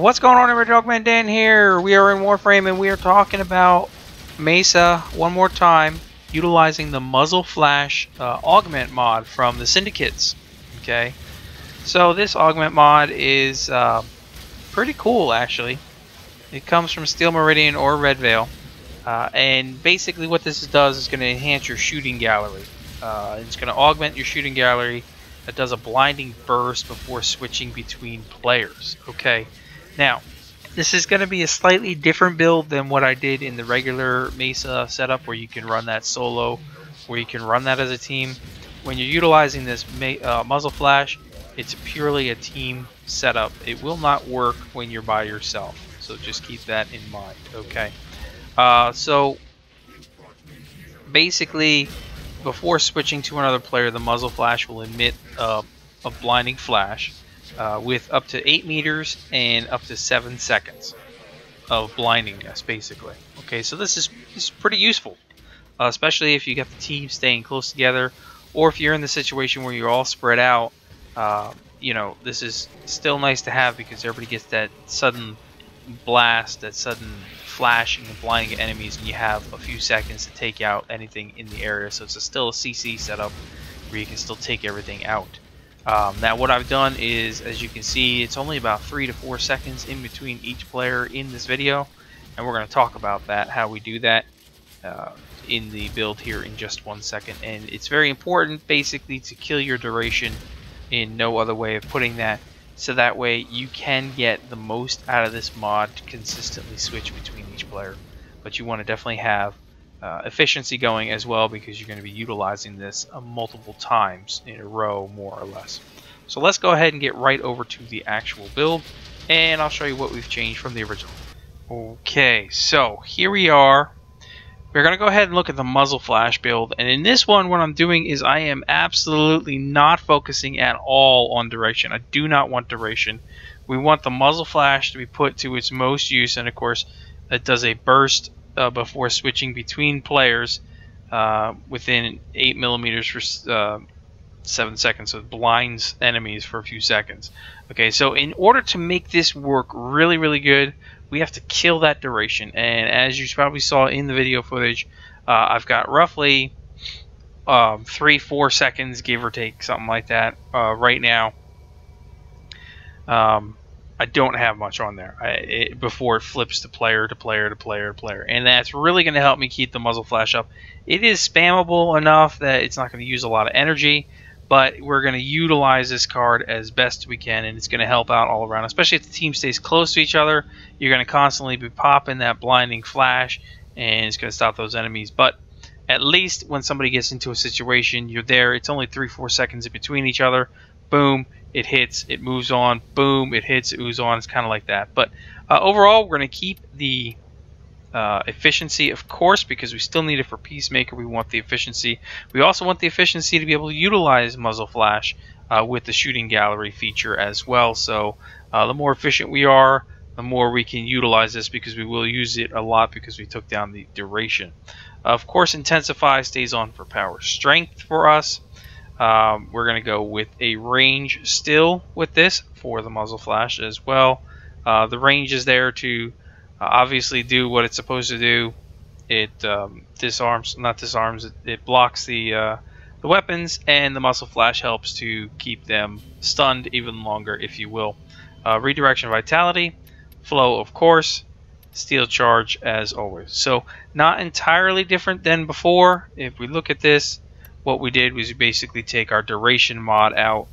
What's going on, everybody? Augment Dan here. We are in Warframe and we are talking about Mesa one more time, utilizing the Muzzle Flash Augment mod from the Syndicates. Okay, so this Augment mod is pretty cool, actually. It comes from Steel Meridian or Red Veil, and basically what this does is going to enhance your shooting gallery. It's going to augment your shooting gallery. That does a blinding burst before switching between players. Okay, now this is going to be a slightly different build than what I did in the regular Mesa setup, where you can run that solo, where you can run that as a team. When you're utilizing this Muzzle Flash, it's purely a team setup. It will not work when you're by yourself, so just keep that in mind. Okay, so basically, before switching to another player, the Muzzle Flash will emit a blinding flash with up to 8 meters and up to 7 seconds of blindingness, basically. Okay, so this is pretty useful, especially if you got the team staying close together, or if you're in the situation where you're all spread out. You know, this is still nice to have because everybody gets that sudden blast, that sudden flashing and blinding enemies, and you have a few seconds to take out anything in the area. So it's still a CC setup where you can still take everything out. Now what I've done is, as you can see, it's only about 3 to 4 seconds in between each player in this video, and we're going to talk about that, how we do that in the build here in just 1 second. And it's very important basically to kill your duration, in no other way of putting that, so that way you can get the most out of this mod to consistently switch between each player. But you want to definitely have efficiency going as well, because you're going to be utilizing this multiple times in a row, more or less. So let's go ahead and get right over to the actual build, and I'll show you what we've changed from the original. Okay, so here we are. We're going to go ahead and look at the Muzzle Flash build, and in this one what I'm doing is I am absolutely not focusing at all on duration. I do not want duration. We want the Muzzle Flash to be put to its most use, and of course it does a burst before switching between players within 8 millimeters for 7 seconds, so it blinds enemies for a few seconds. Okay, so in order to make this work really good, we have to kill that duration, and as you probably saw in the video footage, I've got roughly 3-4 seconds, give or take, something like that, right now. I don't have much on there before it flips to player to player to player to player, and that's really going to help me keep the Muzzle Flash up. It is spammable enough that it's not going to use a lot of energy, but we're going to utilize this card as best we can, and it's going to help out all around, especially if the team stays close to each other. You're going to constantly be popping that blinding flash, and it's going to stop those enemies. But at least when somebody gets into a situation, you're there. It's only 3-4 seconds in between each other. Boom, it hits, it moves on. Boom, it hits, it moves on. It's kind of like that. But overall, we're going to keep the efficiency, of course, because we still need it for Peacemaker. We want the efficiency. We also want the efficiency to be able to utilize Muzzle Flash with the shooting gallery feature as well. So the more efficient we are, the more we can utilize this, because we will use it a lot because we took down the duration. Of course, Intensify stays on for power strength for us. We're going to go with a range still with this for the Muzzle Flash as well. The range is there to obviously do what it's supposed to do. It it blocks the weapons, and the Muzzle Flash helps to keep them stunned even longer, if you will. Redirection Vitality, Flow, of course, Steel Charge as always. So not entirely different than before. If we look at this, what we did was we basically take our duration mod out,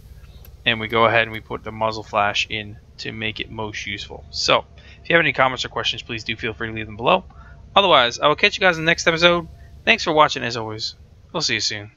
and we go ahead and we put the Muzzle Flash in to make it most useful. So if you have any comments or questions, please do feel free to leave them below. Otherwise, I will catch you guys in the next episode. Thanks for watching as always. We'll see you soon.